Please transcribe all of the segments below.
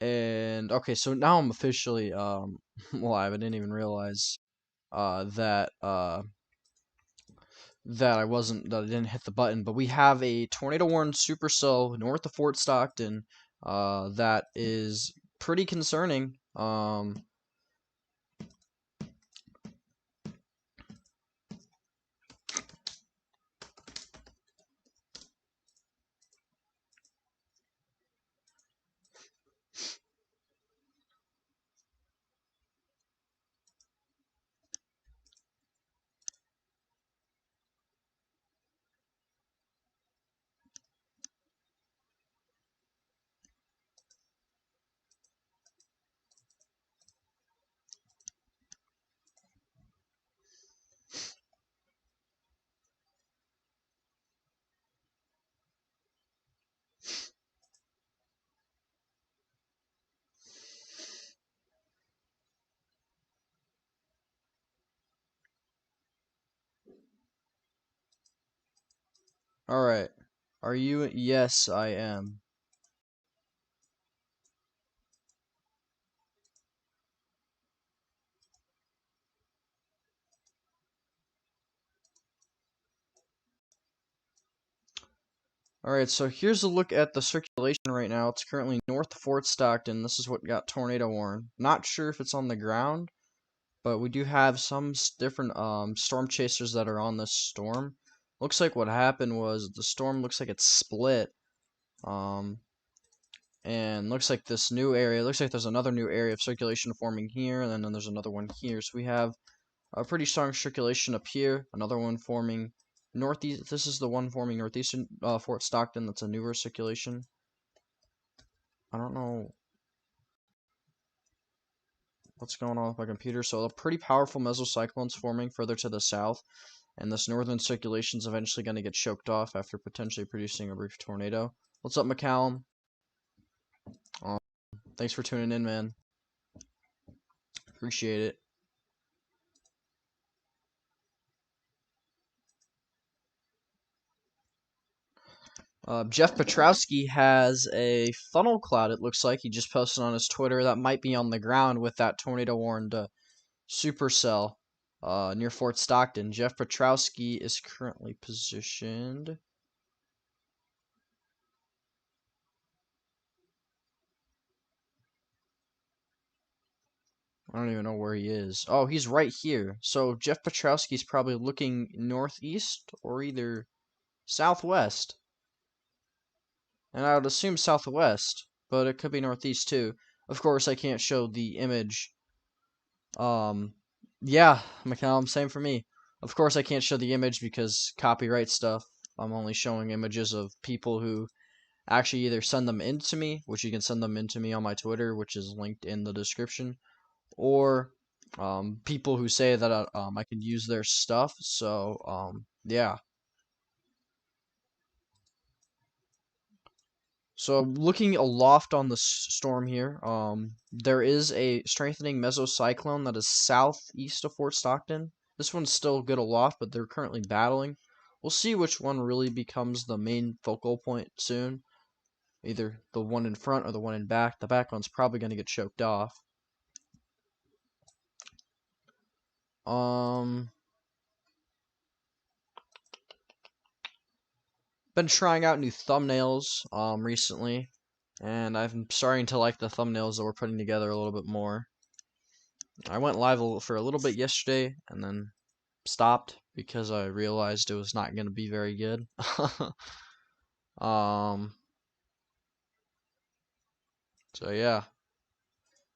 And okay, so now I'm officially live. I didn't even realize that I didn't hit the button, but we have a tornado warning supercell north of Fort Stockton. That is pretty concerning. All right, are you? Yes, I am. Alright, so here's a look at the circulation right now. It's currently north of Fort Stockton. This is what got tornado warned. Not sure if it's on the ground, but we do have some different storm chasers that are on this storm. Looks like what happened was the storm looks like it's split. Um, and looks like this new area, looks like there's another new area of circulation forming here, and then there's another one here. So we have a pretty strong circulation up here, another one forming northeast. This is the one forming northeastern Fort Stockton. That's a newer circulation. I don't know what's going on with my computer. So a pretty powerful mesocyclone's forming further to the south, and this northern circulation is eventually going to get choked off after potentially producing a brief tornado. What's up, McCallum? Um, Thanks for tuning in, man. Appreciate it. Jeff Petrowski has a funnel cloud, it looks like. He just posted on his Twitter that might be on the ground with that tornado warned supercell near Fort Stockton. Jeff Petrowski is currently positioned. I don't even know where he is. Oh, he's right here. So Jeff Petrowski's probably looking northeast or either southwest. And I would assume southwest, but it could be northeast too. Of course, I can't show the image. Yeah, McCallum, same for me. Of course, I can't show the image because copyright stuff. I'm only showing images of people who actually either send them in to me, which you can send them in to me on my Twitter, which is linked in the description, or people who say that I can use their stuff. So yeah. So looking aloft on the storm here, there is a strengthening mesocyclone that is southeast of Fort Stockton. This one's still good aloft, but they're currently battling. We'll see which one really becomes the main focal point soon. Either the one in front or the one in back. The back one's probably going to get choked off. Um, been trying out new thumbnails recently, and I'm starting to like the thumbnails that we're putting together a little bit more. I went live for a little bit yesterday and then stopped because I realized it was not going to be very good. um so yeah,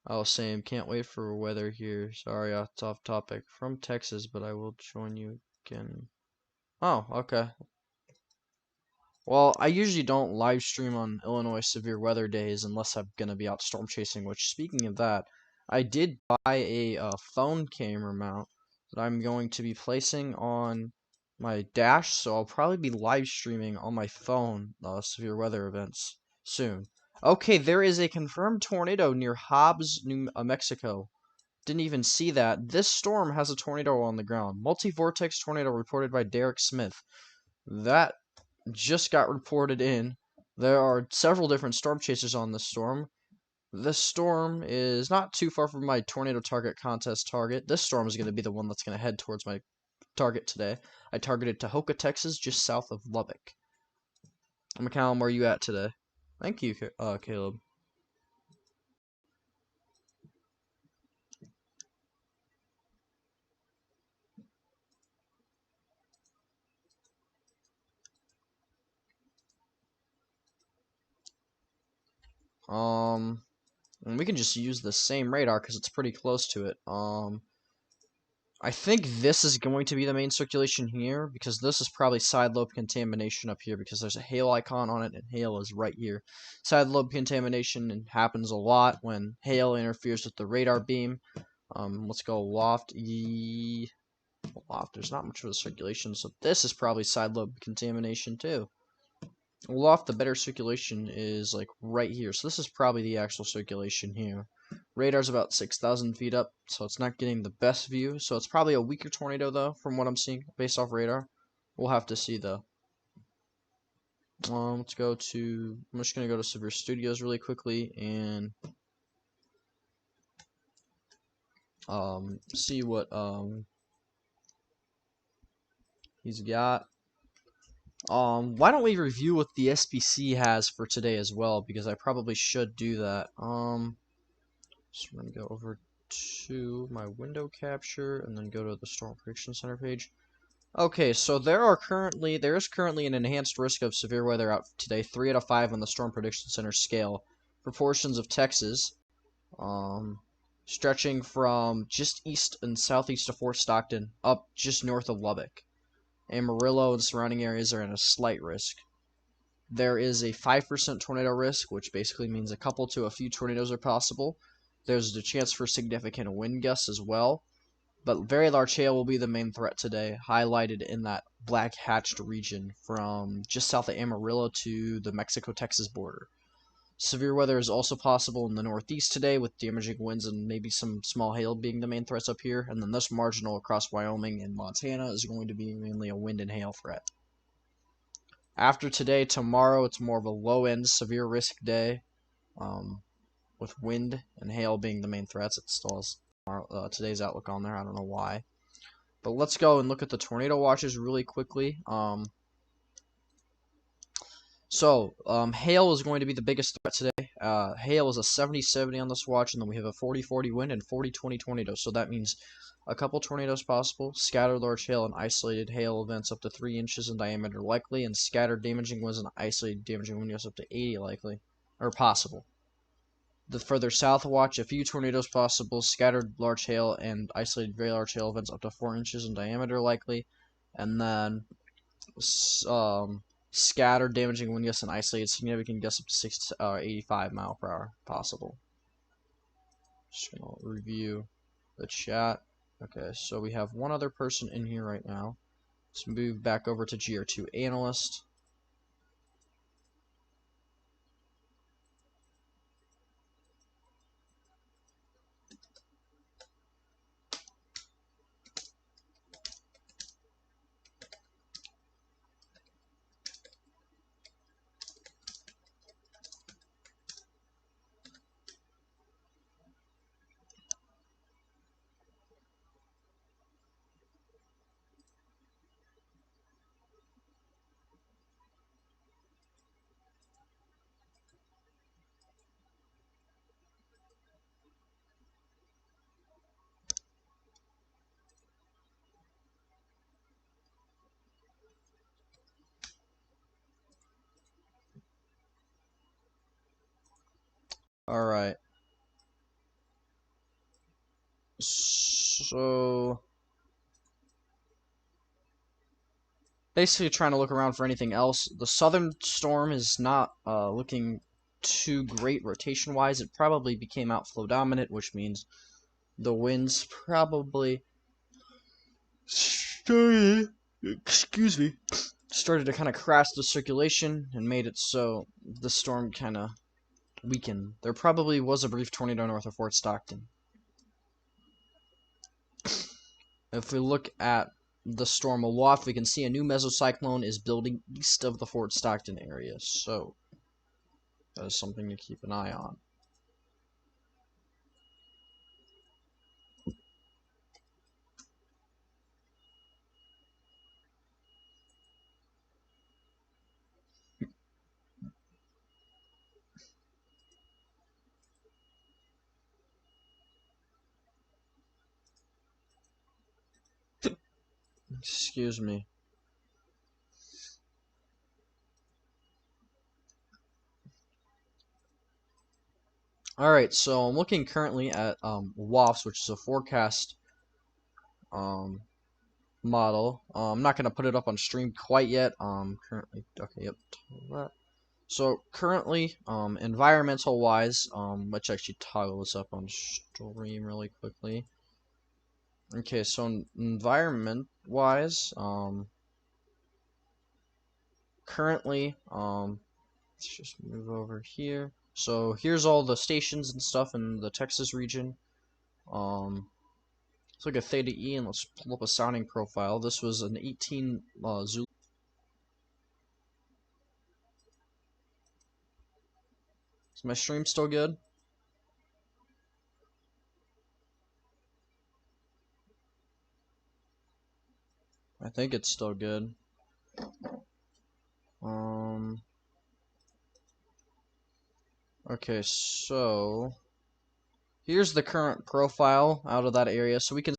I was saying can't wait for weather here. Sorry, it's off topic. From Texas, but I will join you again. Oh, okay. Well, I usually don't live stream on Illinois severe weather days unless I'm gonna be out storm chasing, which, speaking of that, I did buy a phone camera mount that I'm going to be placing on my dash, so I'll probably be live streaming on my phone severe weather events soon. Okay, there is a confirmed tornado near Hobbs, New Mexico. didn't even see that. This storm has a tornado on the ground. Multi-vortex tornado reported by Derek Smith. That just got reported in. There are several different storm chasers on this storm. This storm is not too far from my tornado target contest target. This storm is going to be the one that's going to head towards my target today. I targeted Tahoka, Texas, just south of Lubbock. McCallum, where are you at today? Thank you, Caleb. And we can just use the same radar because it's pretty close to it. I think this is going to be the main circulation here because this is probably side lobe contamination up here because there's a hail icon on it and hail is right here. Side lobe contamination happens a lot when hail interferes with the radar beam. Let's go loft. Loft. There's not much of a circulation, so this is probably side lobe contamination too. Loft, the better circulation is like right here, so this is probably the actual circulation here. Radar's about 6,000 feet up, so it's not getting the best view. So it's probably a weaker tornado, though, from what I'm seeing based off radar. We'll have to see, though. Let's go to. I'm just gonna go to Severe Studios really quickly and see what he's got. Why don't we review what the SPC has for today as well? Because I probably should do that. So we're going to go over to my window capture and then go to the Storm Prediction Center page. Okay, so there is currently an enhanced risk of severe weather out today, 3 out of 5 on the Storm Prediction Center scale for portions of Texas, stretching from just east and southeast of Fort Stockton up just north of Lubbock. Amarillo and surrounding areas are in a slight risk. There is a 5% tornado risk, which basically means a couple to a few tornadoes are possible. There's the chance for significant wind gusts as well, but very large hail will be the main threat today, highlighted in that black hatched region from just south of Amarillo to the Mexico-Texas border. Severe weather is also possible in the northeast today, with damaging winds and maybe some small hail being the main threats up here, and then this marginal across Wyoming and Montana is going to be mainly a wind and hail threat. After today, tomorrow, it's more of a low-end severe risk day, with wind and hail being the main threats. It still has today's outlook on there. I don't know why. But let's go and look at the tornado watches really quickly. Hail is going to be the biggest threat today. Hail is a 70-70 on this watch, and then we have a 40-40 wind and 40-20 tornadoes. So that means a couple tornadoes possible, scattered large hail and isolated hail events up to 3 inches in diameter likely, and scattered damaging winds and isolated damaging wind gusts up to 80 likely, or possible. The further south watch, a few tornadoes possible, scattered large hail and isolated very large hail events up to 4 inches in diameter likely, and then scattered damaging wind gusts and isolated significant gusts up to 85 mile per hour possible. Just gonna review the chat. Okay, so we have one other person in here right now. Let's move back over to GR2 analyst. Alright. So basically trying to look around for anything else. The southern storm is not looking too great rotation wise. It probably became outflow dominant, which means the winds probably started to kind of crash the circulation and made it so the storm kind of weakened. There probably was a brief tornado north of Fort Stockton. If we look at the storm aloft, we can see a new mesocyclone is building east of the Fort Stockton area. So that is something to keep an eye on. Excuse me. Alright, so I'm looking currently at WAFs, which is a forecast um, model. I'm not going to put it up on stream quite yet. Currently, okay, yep. So currently, environmental wise, let's actually toggle this up on stream really quickly. Okay, so environment wise, currently, let's just move over here. So here's all the stations and stuff in the Texas region. Let's look at Theta E and let's pull up a sounding profile. This was an 18 Zulu. Is my stream still good? I think it's still good. Okay, so here's the current profile out of that area. So we can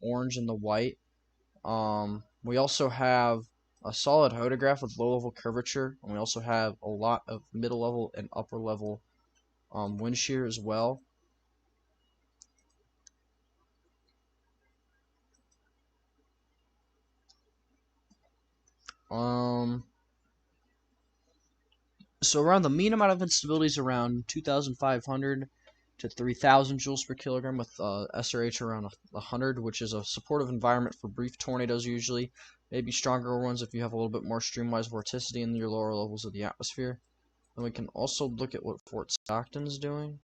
orange and the white. We also have a solid hodograph with low level curvature, and we also have a lot of middle level and upper level wind shear as well. So around the mean amount of instability is around 2,500 to 3,000 joules per kilogram, with SRH around 100, which is a supportive environment for brief tornadoes usually. Maybe stronger ones if you have a little bit more streamwise vorticity in your lower levels of the atmosphere. And we can also look at what Fort Stockton is doing.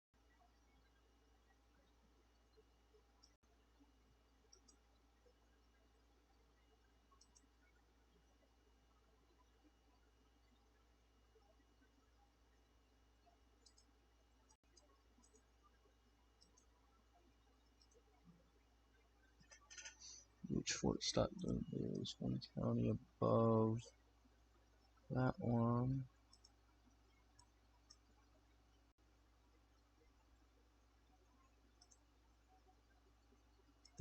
Which Fort Stockton is one county above that one.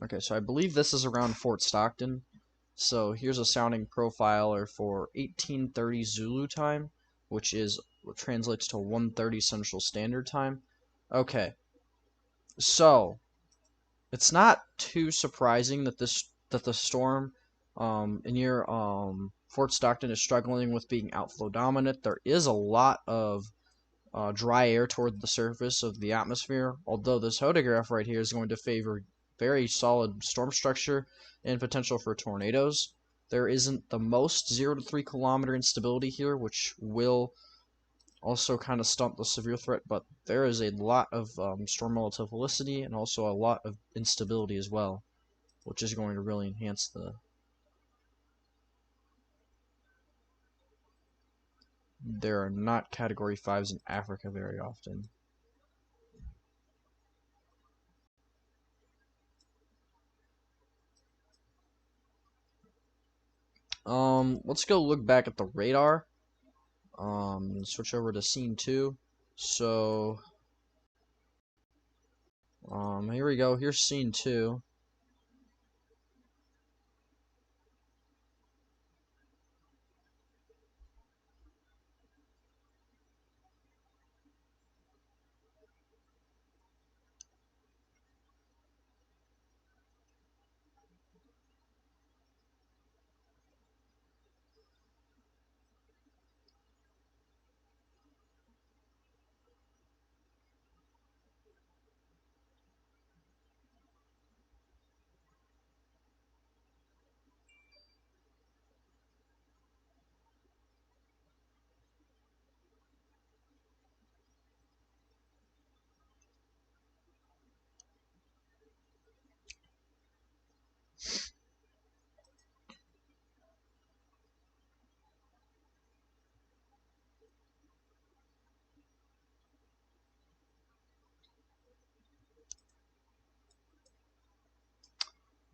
Okay, so I believe this is around Fort Stockton. So here's a sounding profiler for 1830 Zulu time, which translates to 1:30 Central Standard Time. Okay, so it's not too surprising that the storm near Fort Stockton is struggling with being outflow dominant. There is a lot of dry air toward the surface of the atmosphere, although this hodograph right here is going to favor very solid storm structure and potential for tornadoes. There isn't the most 0 to 3 kilometer instability here, which will also kind of stunt the severe threat, but there is a lot of storm volatility and also a lot of instability as well, which is going to really enhance the. There are not Category 5s in Africa very often. Let's go look back at the radar. Switch over to scene 2. So, here we go. Here's scene 2.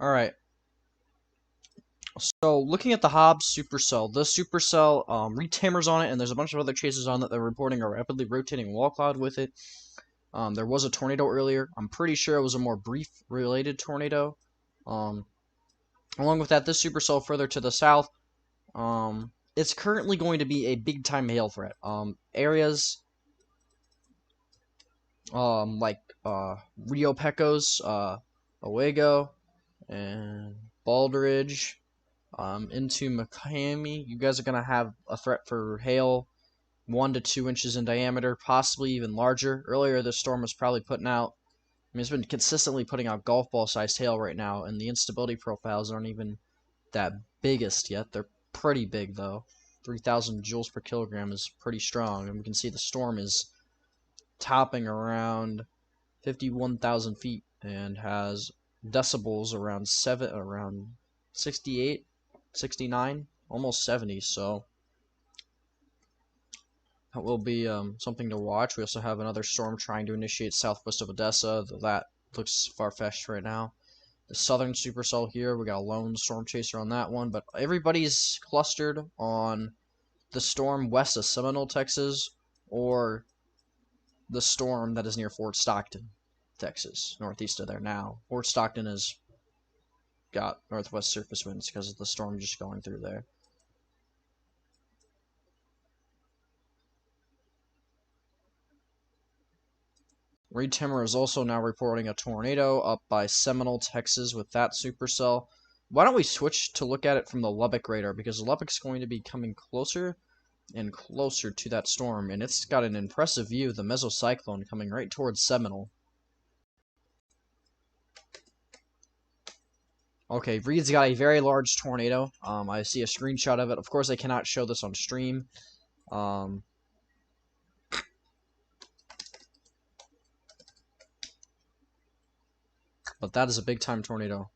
Alright, so looking at the Hobbs supercell, this supercell retimers on it, and there's a bunch of other chasers on that they're reporting a rapidly rotating wall cloud with it. There was a tornado earlier. I'm pretty sure it was a more brief related tornado. Um, Along with that, this supercell further to the south, it's currently going to be a big time hail threat. Areas like Rio Pecos, Owego, and Baldridge, into McCamey. You guys are gonna have a threat for hail 1 to 2 inches in diameter, possibly even larger. Earlier, this storm was probably putting out. I mean, it's been consistently putting out golf ball sized hail right now, and the instability profiles aren't even that biggest yet. They're pretty big though. 3,000 joules per kilogram is pretty strong, and we can see the storm is topping around 51,000 feet and has decibels around 68, 69, almost 70. So that will be something to watch. We also have another storm trying to initiate southwest of Odessa, though that looks far-fetched right now. The southern supercell here, we got a lone storm chaser on that one, but everybody's clustered on the storm west of Seminole, Texas, or the storm that is near Fort Stockton, Texas, northeast of there now. Fort Stockton has got northwest surface winds because of the storm just going through there. Reed Timmer is also now reporting a tornado up by Seminole, Texas with that supercell. Why don't we switch to look at it from the Lubbock radar, because Lubbock's going to be coming closer and closer to that storm, and it's got an impressive view of the mesocyclone coming right towards Seminole. Okay, Reed's got a very large tornado. I see a screenshot of it. Of course, I cannot show this on stream. Um, but that is a big time tornado.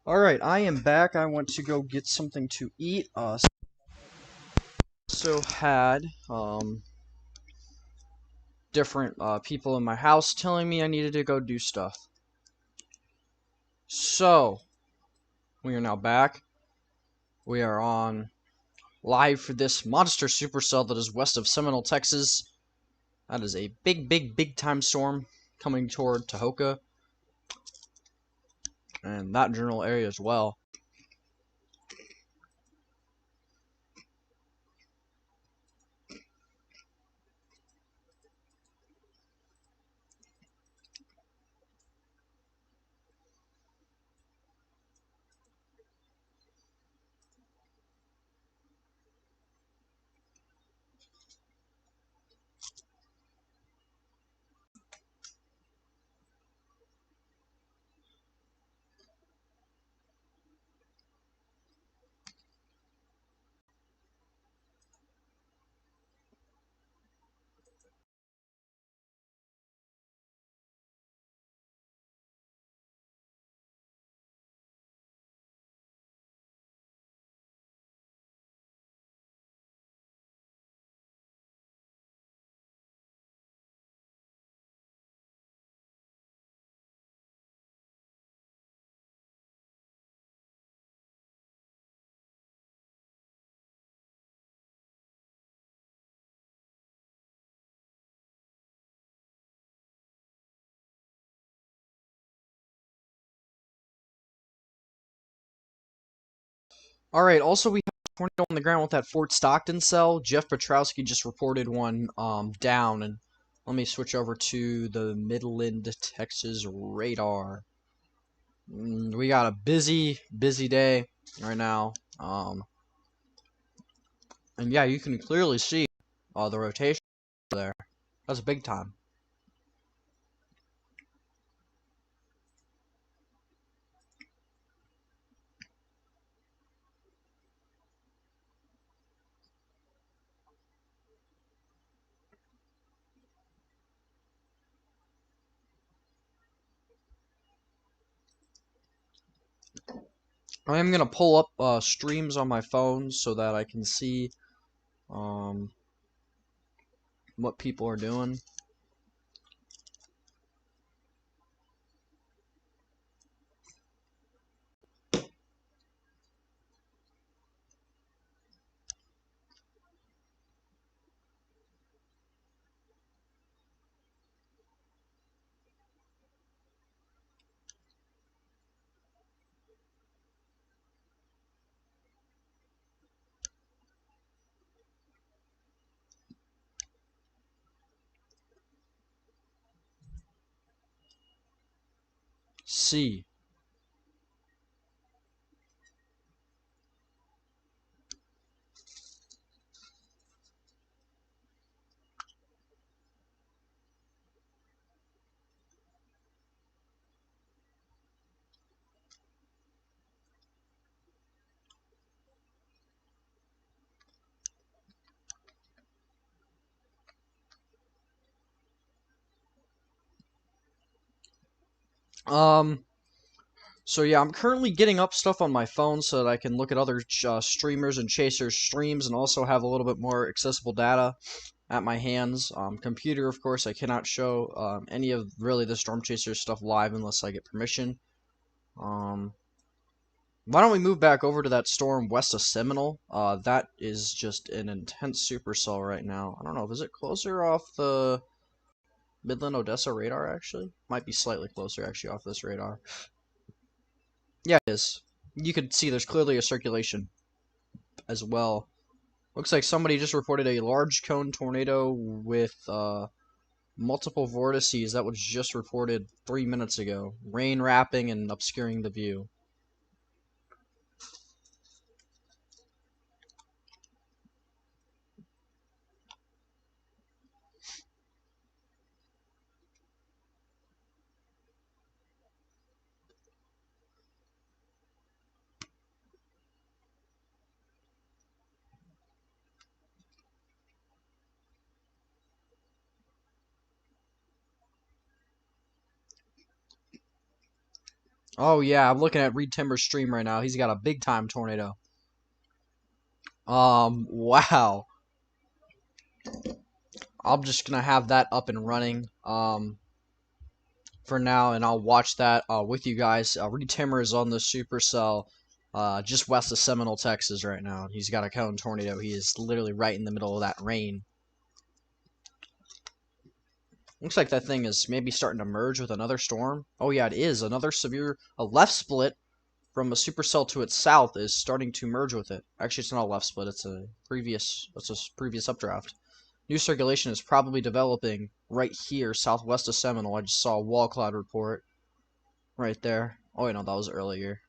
Alright, I am back. I went to go get something to eat. So had different people in my house telling me I needed to go do stuff. So we are now back. We are on live for this monster supercell that is west of Seminole, Texas. That is a big time storm coming toward Tahoka and that general area as well. Alright, also we have a tornado on the ground with that Fort Stockton cell. Jeff Petrowski just reported one down, and let me switch over to the Midland, Texas radar. We got a busy day right now. And yeah, you can clearly see the rotation there. That's big time. I am gonna pull up streams on my phone so that I can see um, what people are doing. See. Um, So yeah, I'm currently getting up stuff on my phone so that I can look at other streamers and chasers streams and also have a little bit more accessible data at my hands. Computer, of course, I cannot show any of really the Storm Chaser stuff live unless I get permission. Um, why don't we move back over to that storm west of Seminole? That is just an intense supercell right now. I don't know, is it closer off the Midland Odessa radar actually? Might be slightly closer actually off this radar. Yeah, it is. You could see there's clearly a circulation as well. Looks like somebody just reported a large cone tornado with multiple vortices that was just reported 3 minutes ago. Rain wrapping and obscuring the view. Oh yeah, I'm looking at Reed Timmer's stream right now. He's got a big time tornado. Wow. I'm just gonna have that up and running for now, and I'll watch that with you guys. Reed Timmer is on the supercell just west of Seminole, Texas right now. He's got a cone tornado. He is literally right in the middle of that rain. Looks like that thing is maybe starting to merge with another storm. Oh yeah, it is. Another severe, a left split from a supercell to its south is starting to merge with it. Actually, it's not a left split. It's a previous updraft. New circulation is probably developing right here, southwest of Seminole. I just saw a wall cloud report right there. Oh, wait, no, that was earlier.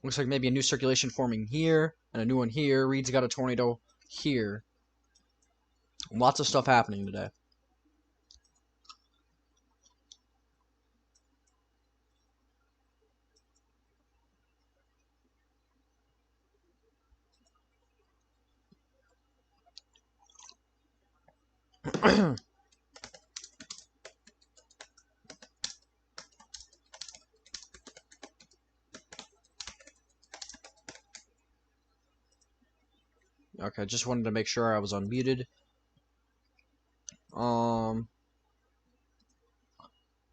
Looks like maybe a new circulation forming here, and a new one here. Reed's got a tornado here. Lots of stuff happening today. Okay, just wanted to make sure I was unmuted.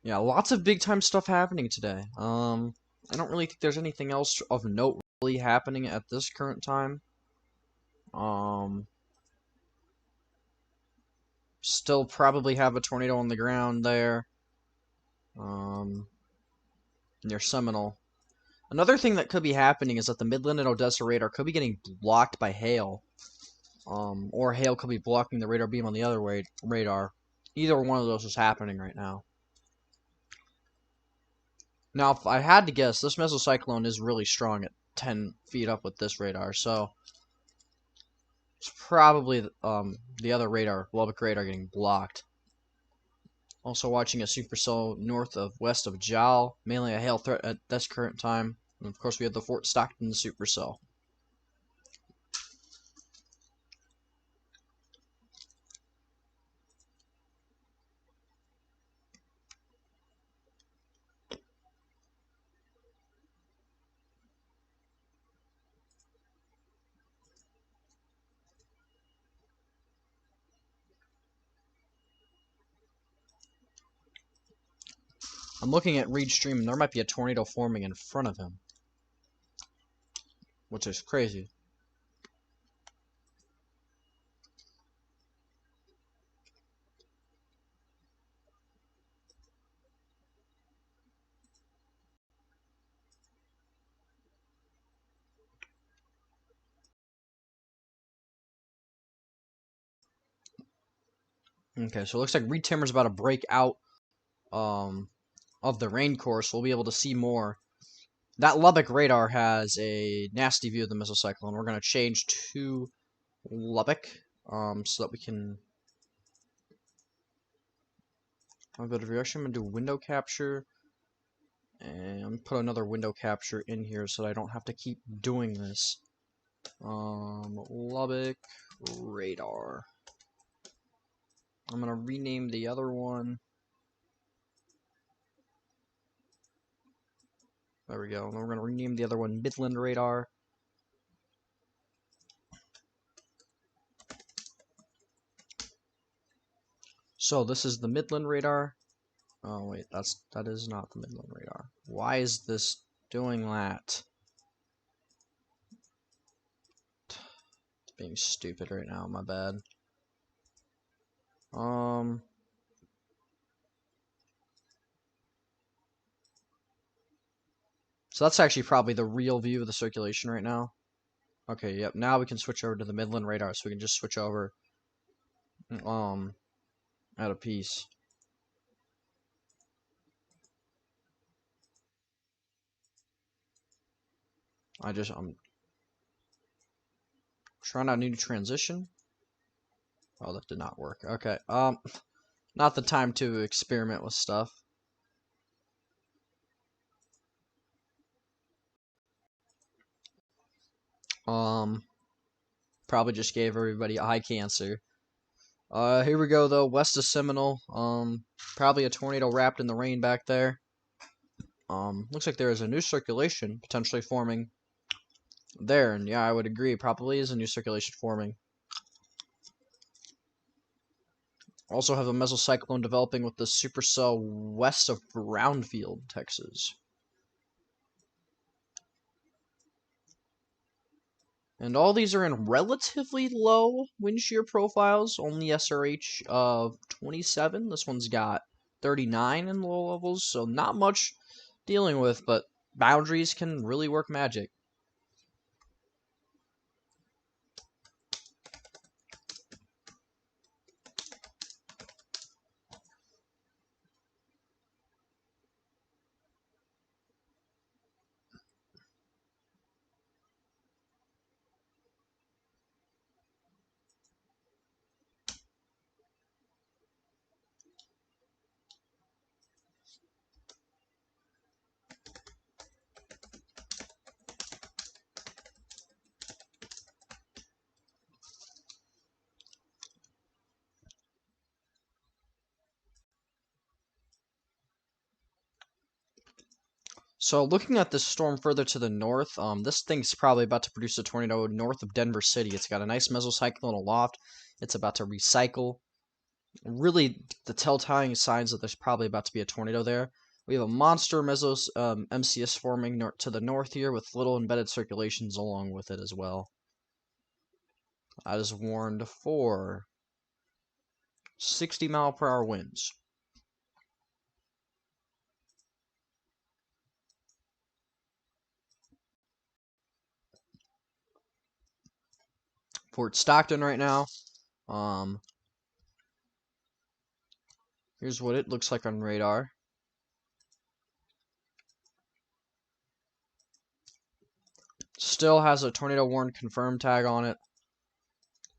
Yeah, lots of big time stuff happening today. I don't really think there's anything else of note really happening at this current time. Um, Still probably have a tornado on the ground there. Near Seminole. Another thing that could be happening is that the Midland and Odessa radar could be getting blocked by hail. Or hail could be blocking the radar beam on the other radar. Either one of those is happening right now. Now, if I had to guess, this mesocyclone is really strong at 10 feet up with this radar, so it's probably the other radar, Lubbock radar, getting blocked. Also watching a supercell north of west of Jal, mainly a hail threat at this current time. And of course, we have the Fort Stockton supercell. I'm looking at Reed's stream, and there might be a tornado forming in front of him, which is crazy. Okay, so it looks like Reed Timmer's about to break out of the rain course. We'll be able to see more. That Lubbock radar has a nasty view of the missile cyclone. We're going to change to Lubbock so that we can... I'll go to direction. I'm going to do window capture. And put another window capture in here so that I don't have to keep doing this. Lubbock radar. I'm going to rename the other one. There we go. And we're going to rename the other one Midland radar. So this is the Midland radar. Oh wait, that is not the Midland radar. Why is this doing that? It's being stupid right now, my bad. So that's actually probably the real view of the circulation right now. Okay, yep, now we can switch over to the Midland radar, so we can just switch over at a piece. I'm trying out new transition. Oh, that did not work. Okay, not the time to experiment with stuff. Probably just gave everybody eye cancer. Here we go though, west of Seminole. Probably a tornado wrapped in the rain back there. Looks like there is a new circulation potentially forming there, and yeah, I would agree. Probably is a new circulation forming. Also have a mesocyclone developing with the supercell west of Brownfield, Texas. And all these are in relatively low wind shear profiles, only SRH of 27. This one's got 39 in low levels, so not much dealing with, but boundaries can really work magic. So looking at this storm further to the north, this thing's probably about to produce a tornado north of Denver City. It's got a nice mesocyclone aloft. It's about to recycle. Really, the telltale signs that there's probably about to be a tornado there. We have a monster MCS forming to the north here with little embedded circulations along with it as well. That is warned for 60-mile-per-hour winds. Fort Stockton right now. Here's what it looks like on radar. Still has a tornado warned confirmed tag on it.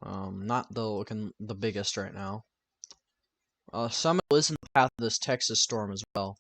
Not looking the biggest right now. Summit is in the path of this Texas storm as well.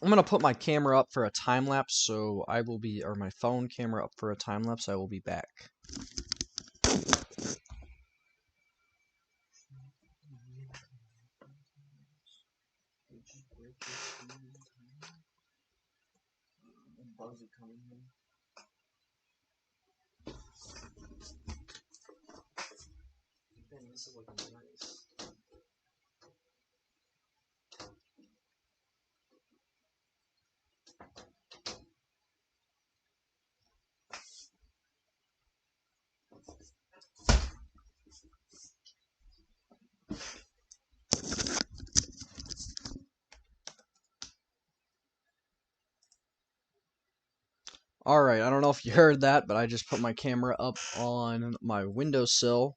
I'm gonna put my camera up for a time lapse, so I will be, or my phone camera up for a time lapse. I will be back. Alright, I don't know if you heard that, but I just put my camera up on my windowsill.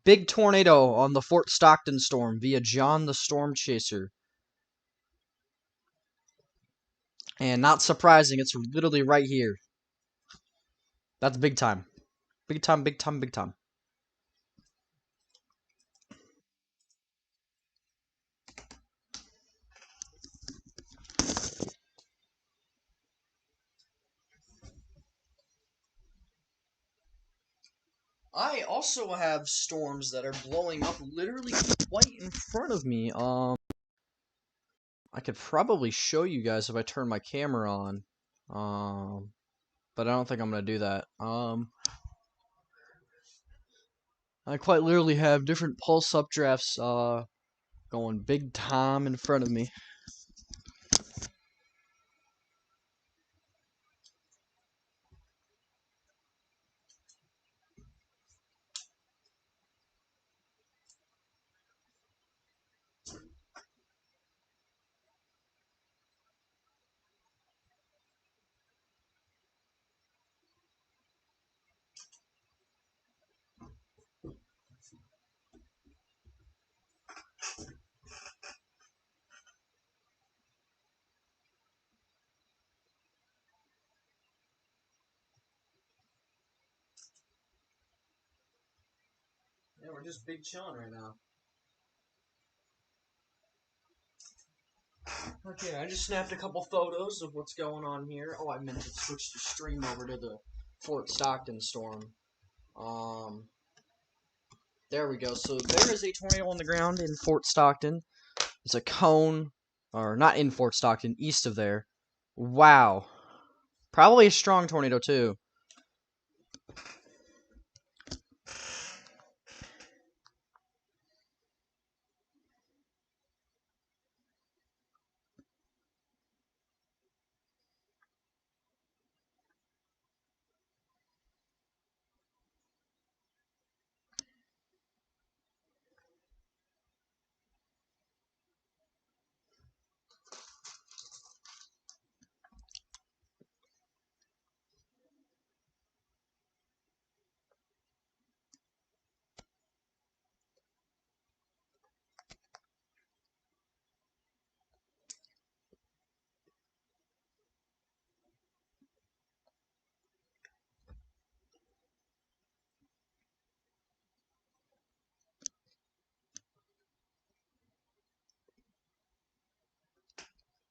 Big tornado on the Fort Stockton storm via John the Storm Chaser. And not surprising, it's literally right here. That's big time. Big time, big time, big time. I also have storms that are blowing up literally right in front of me. I could probably show you guys if I turn my camera on. But I don't think I'm gonna do that. I quite literally have different pulse updrafts going big time in front of me. Yeah, we're just big chilling right now. Okay, I just snapped a couple photos of what's going on here. Oh, I meant to switch the stream over to the Fort Stockton storm. There we go. So there is a tornado on the ground in Fort Stockton. It's a cone, or not in Fort Stockton, east of there. Wow. Probably a strong tornado, too.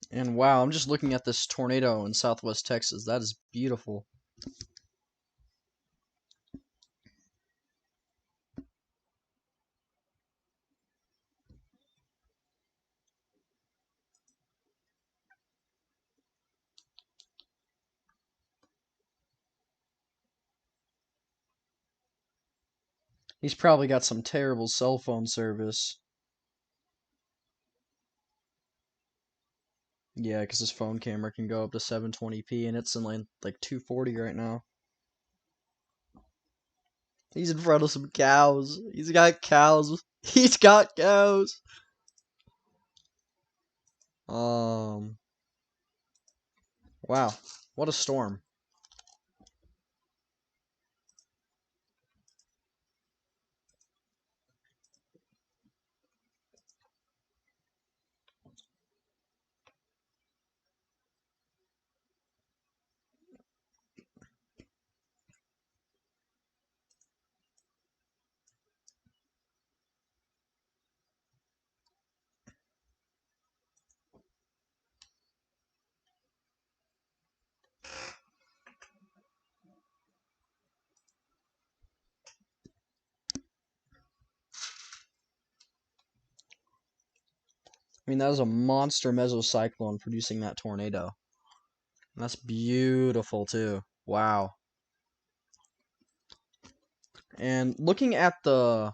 And wow, I'm just looking at this tornado in southwest Texas. That is beautiful. He's probably got some terrible cell phone service. Yeah, because his phone camera can go up to 720p, and it's in like 240 right now. He's in front of some cows. He's got cows. He's got cows. Um, wow, what a storm. I mean, that was a monster mesocyclone producing that tornado. And that's beautiful, too. Wow. And looking at the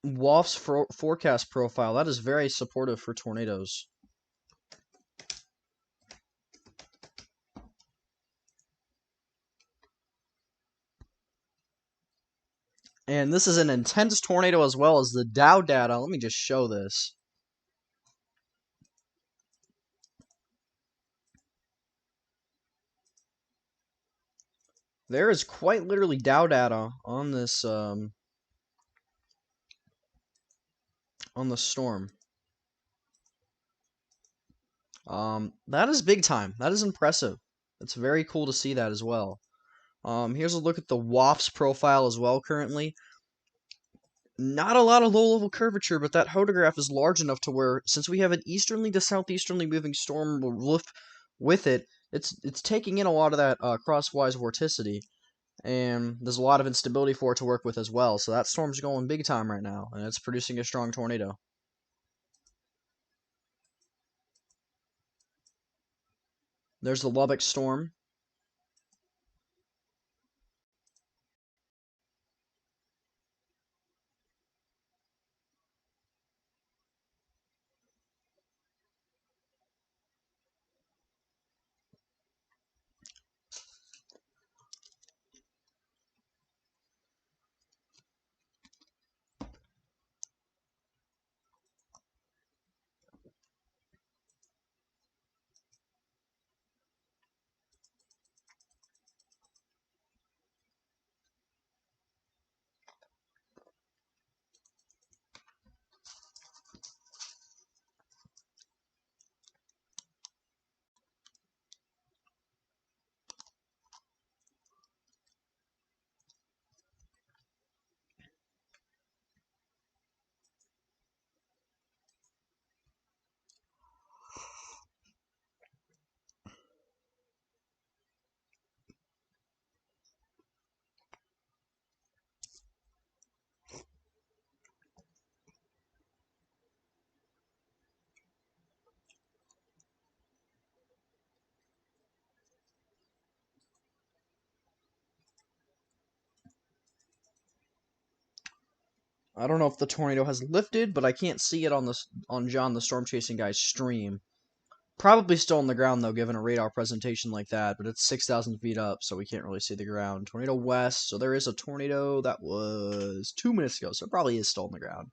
WAF's forecast profile, that is very supportive for tornadoes. And this is an intense tornado as well as the Dow data. Let me just show this. There is quite literally Dow data on this on the storm. That is big time. That is impressive. It's very cool to see that as well. Here's a look at the WAF's profile as well currently. Not a lot of low-level curvature, but that hodograph is large enough to where, since we have an easterly to southeasterly moving storm with it, it's taking in a lot of that crosswise vorticity. And there's a lot of instability for it to work with as well. So that storm's going big time right now, and it's producing a strong tornado. There's the Lubbock storm. I don't know if the tornado has lifted, but I can't see it on John the Storm Chasing Guy's stream. Probably still on the ground though, given a radar presentation like that, but it's 6,000 feet up, so we can't really see the ground. Tornado west, so there is a tornado that was 2 minutes ago, so it probably is still on the ground.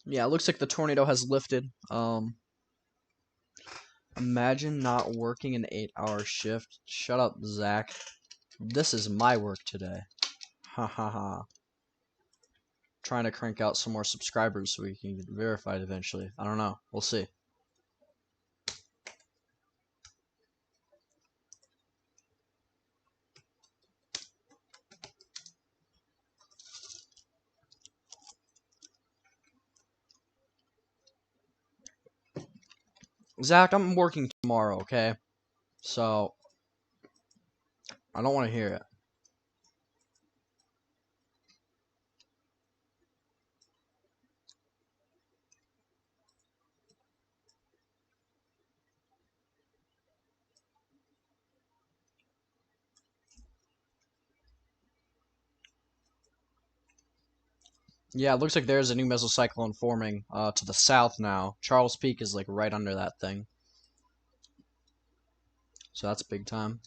Yeah, it looks like the tornado has lifted. Imagine not working an 8-hour shift. Shut up, Zach. This is my work today. Ha ha ha. Trying to crank out some more subscribers so we can get verified eventually. I don't know. We'll see. Zach, I'm working tomorrow, okay? So, I don't want to hear it. Yeah, it looks like there's a new mesocyclone forming to the south now. Charles Peak is like right under that thing. So that's big time.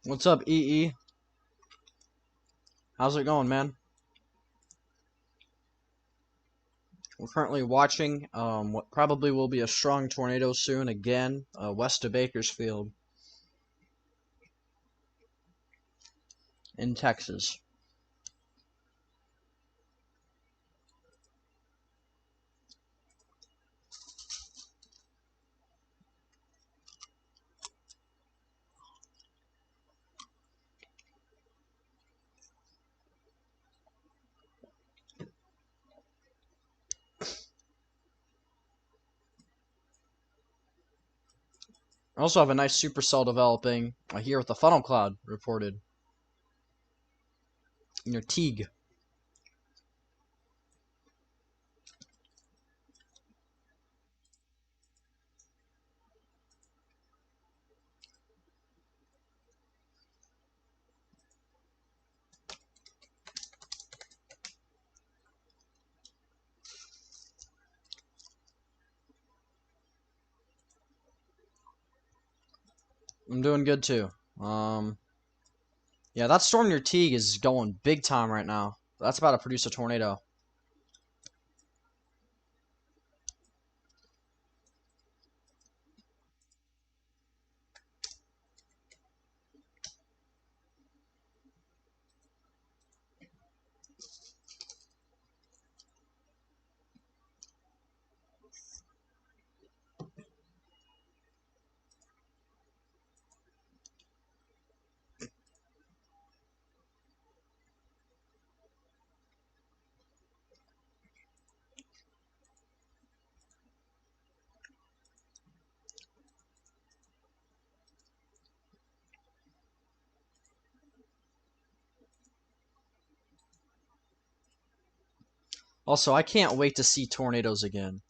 What's up, EE? How's it going, man? We're currently watching what probably will be a strong tornado soon again, west of Bakersfield in Texas. I also have a nice supercell developing here with the funnel cloud reported near Teague. I'm doing good too. Yeah, that storm near Teague is going big time right now. That's about to produce a tornado. Also, I can't wait to see tornadoes again.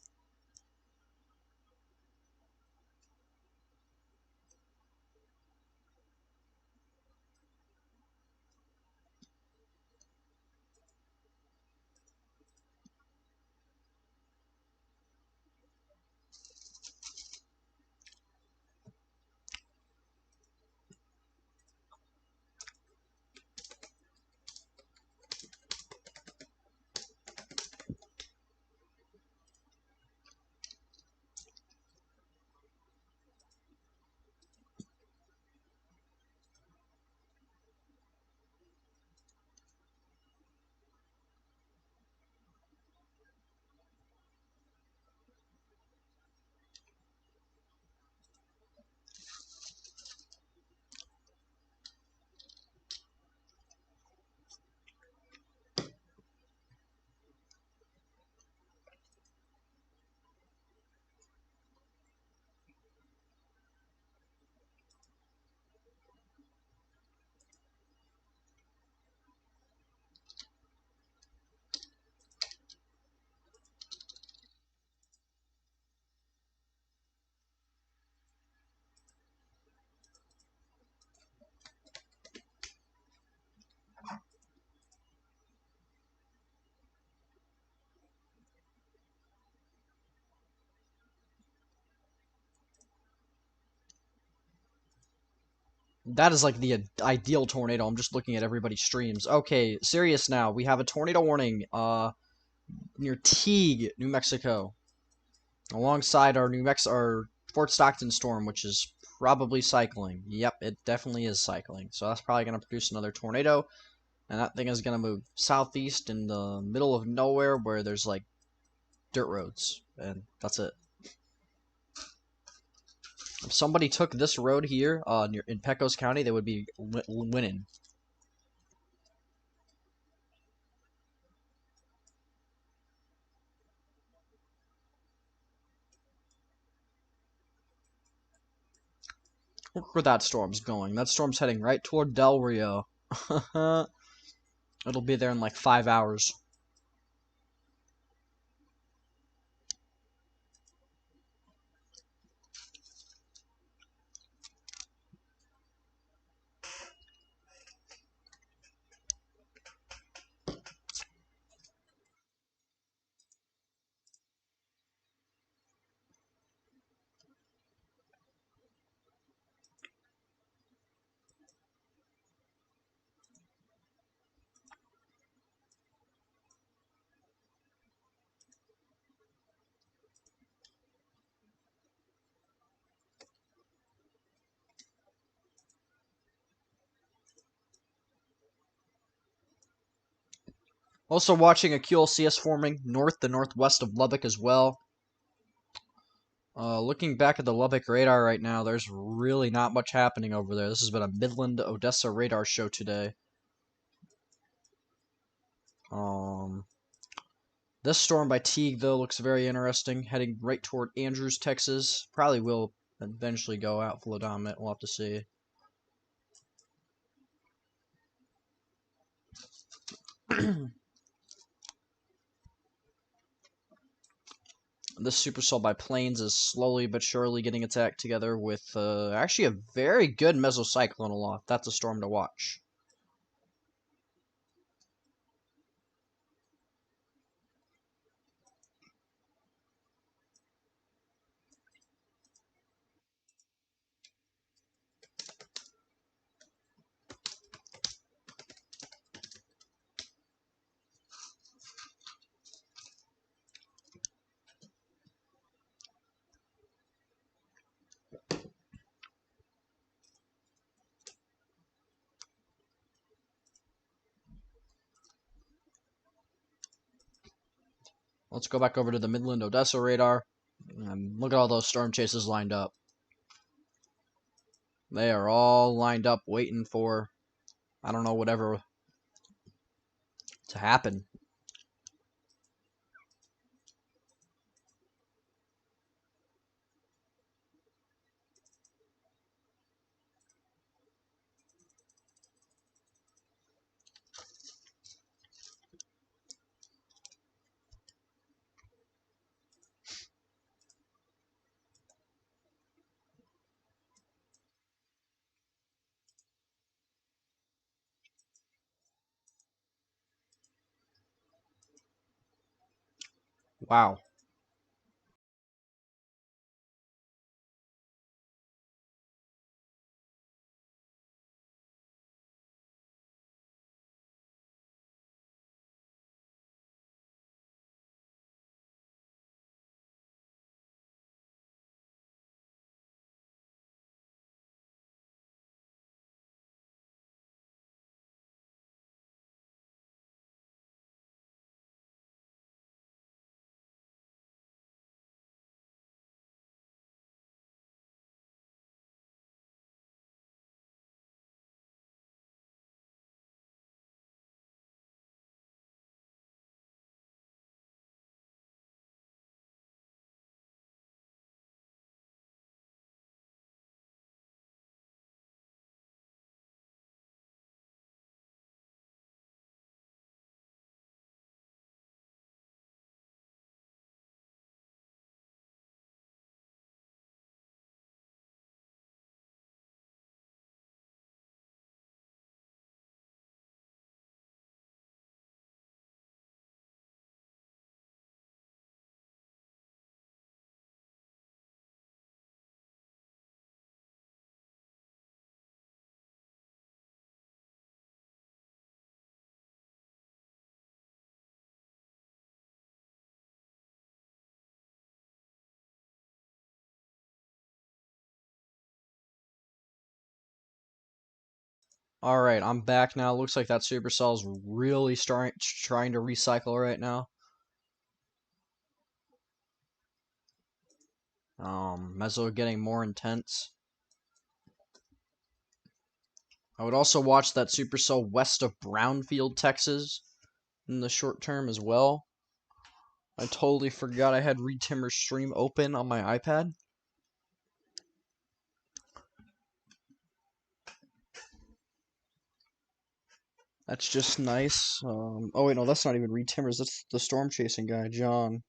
That is like the ideal tornado. I'm just looking at everybody's streams. Okay, serious now. We have a tornado warning near Teague, New Mexico, alongside our Fort Stockton storm, which is probably cycling. Yep, it definitely is cycling. So that's probably going to produce another tornado, and that thing is going to move southeast in the middle of nowhere where there's like dirt roads, and that's it. If somebody took this road here near in Pecos County, they would be winning. Look where that storm's going. That storm's heading right toward Del Rio. It'll be there in like 5 hours. Also watching a QLCS forming north to northwest of Lubbock as well. Looking back at the Lubbock radar right now, there's really not much happening over there. This has been a Midland Odessa radar show today. Um, this storm by Teague though looks very interesting, heading right toward Andrews, Texas. Probably will eventually go out full dominant. We'll have to see. This Supercell by Plains is slowly but surely getting its act together with actually a very good Mesocyclone aloft. That's a storm to watch. Let's go back over to the Midland Odessa radar. And look at all those storm chases lined up. They are all lined up waiting for, I don't know, whatever to happen. Wow. Alright, I'm back now. Looks like that Supercell's really trying to recycle right now. Meso getting more intense. I would also watch that Supercell west of Brownfield, Texas in the short term as well. I totally forgot I had Reed Timmer's stream open on my iPad. That's just nice. Oh wait, no, that's not even Reed Timbers. That's the storm chasing guy, John.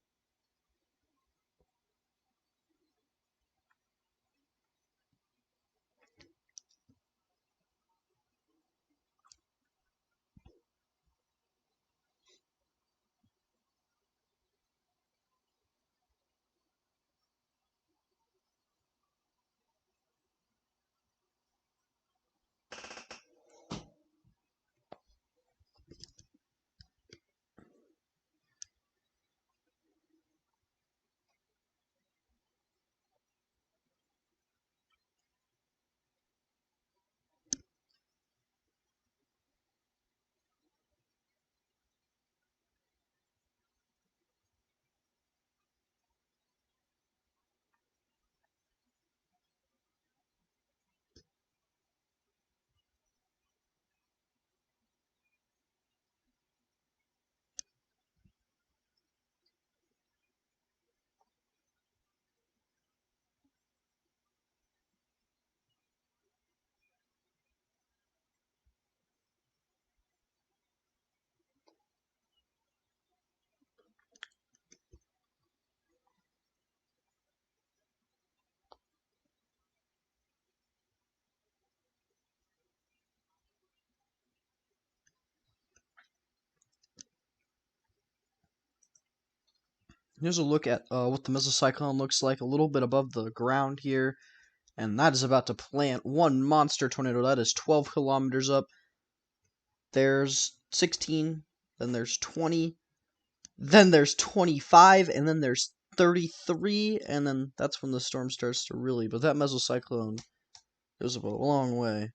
Here's a look at what the mesocyclone looks like a little bit above the ground here. And that is about to plant one monster tornado. That is 12 kilometers up. There's 16. Then there's 20. Then there's 25. And then there's 33. And then that's when the storm starts to really. But that mesocyclone goes a long way.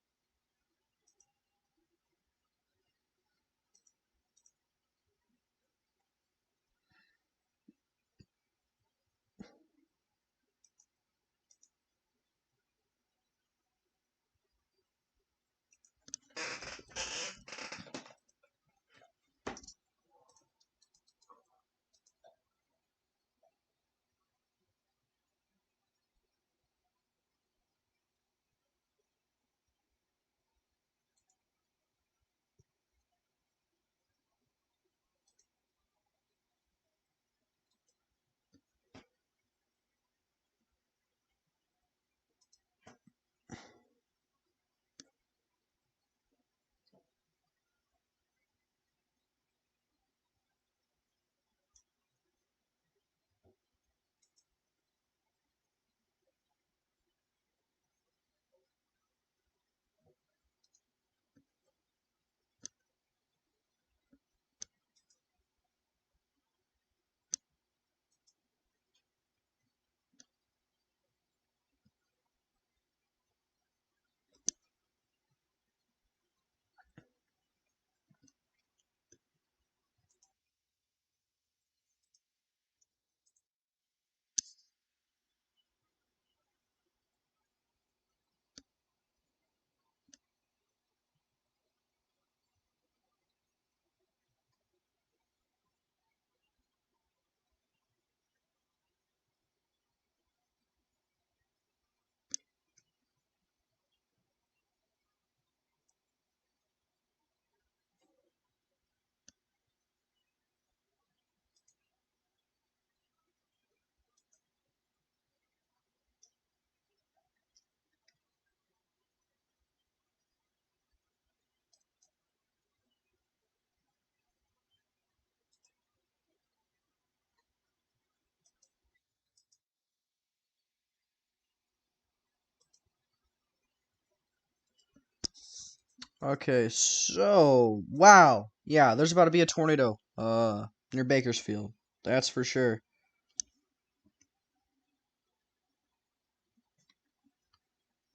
Okay, so wow, yeah, there's about to be a tornado near Bakersfield. That's for sure.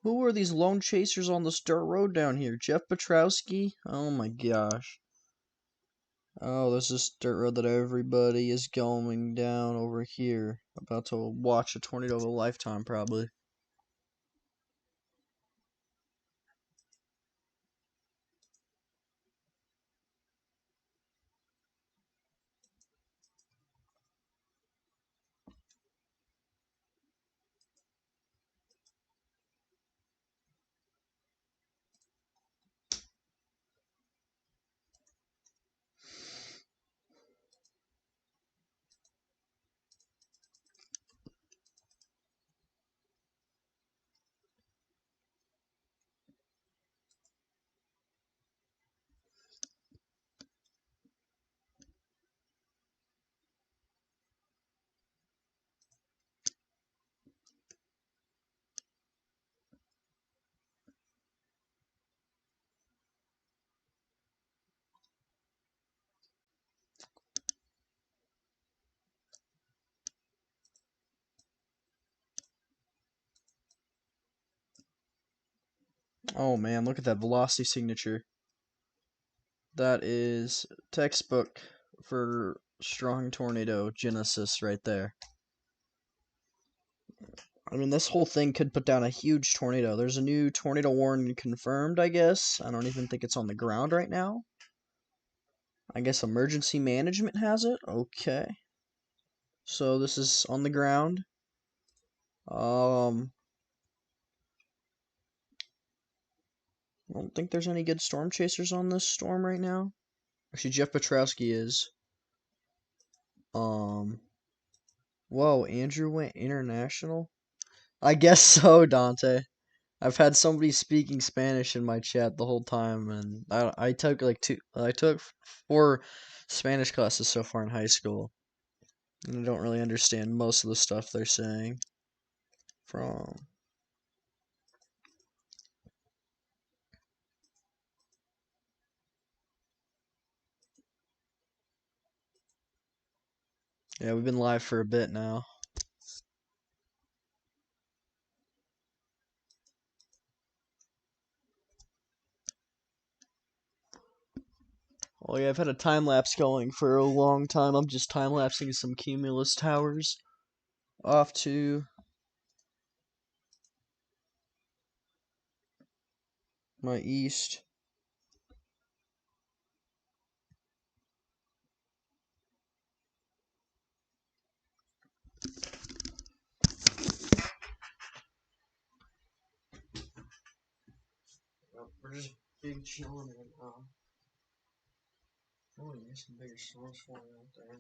Who are these lone chasers on this dirt road down here? Jeff Petrowski? Oh my gosh. Oh, this is dirt road that everybody is going down over here. About to watch a tornado of a lifetime, probably. Oh man, look at that velocity signature. That is textbook for strong tornado genesis right there. I mean, this whole thing could put down a huge tornado. There's a new tornado warning confirmed, I guess. I don't even think it's on the ground right now. I guess emergency management has it. Okay. So this is on the ground. I don't think there's any good storm chasers on this storm right now. Actually, Jeff Petrowski is. Um, whoa, Andrew went international? I guess so, Dante. I've had somebody speaking Spanish in my chat the whole time, and I took like 4 Spanish classes so far in high school. And I don't really understand most of the stuff they're saying. Yeah, we've been live for a bit now. Oh yeah, I've had a time lapse going for a long time. I'm just time lapsing some cumulus towers off to my east. We're just big chilling right now. Oh, there's some bigger storms forming out there.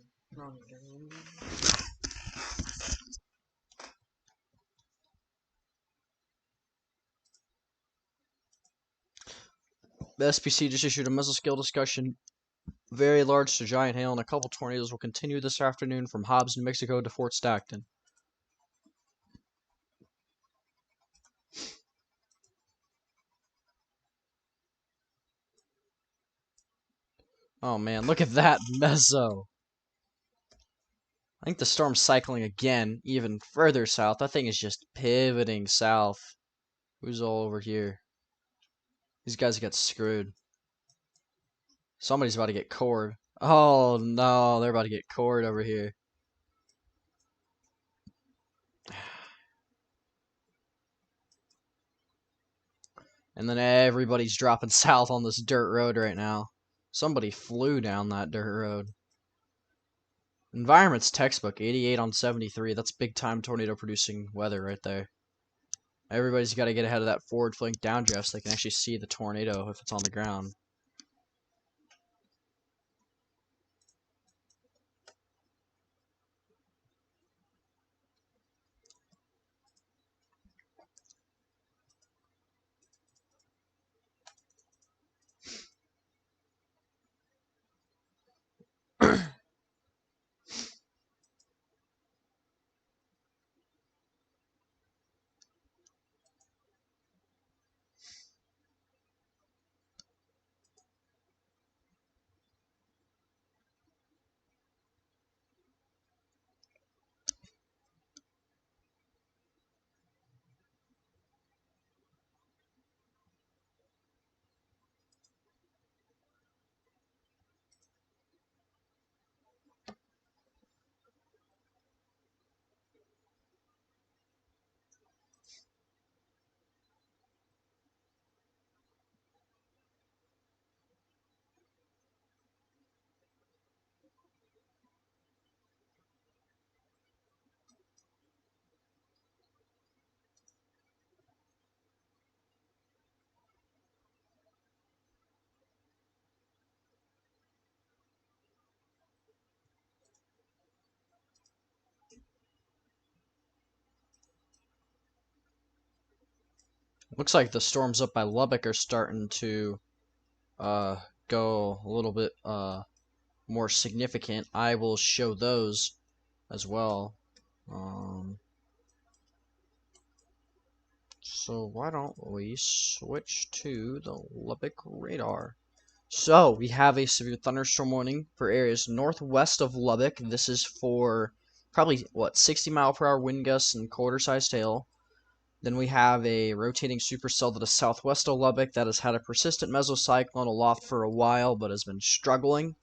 The SPC just issued a mesoscale discussion. Very large to giant hail and a couple tornadoes will continue this afternoon from Hobbs, New Mexico to Fort Stockton. Oh man, look at that meso. I think the storm's cycling again, even further south. That thing is just pivoting south. Who's all over here? These guys got screwed. Somebody's about to get cored. Oh no, they're about to get cored over here. And then everybody's dropping south on this dirt road right now. Somebody flew down that dirt road. Environment's textbook, 88 on 73. That's big time tornado producing weather right there. Everybody's got to get ahead of that forward flank downdraft so they can actually see the tornado if it's on the ground. Looks like the storms up by Lubbock are starting to go a little bit more significant. I will show those as well. So why don't we switch to the Lubbock radar? So we have a severe thunderstorm warning for areas northwest of Lubbock. This is for probably, 60-mile-per-hour wind gusts and quarter-sized hail. Then we have a rotating supercell that is southwest of Lubbock that has had a persistent mesocyclone aloft for a while but has been struggling.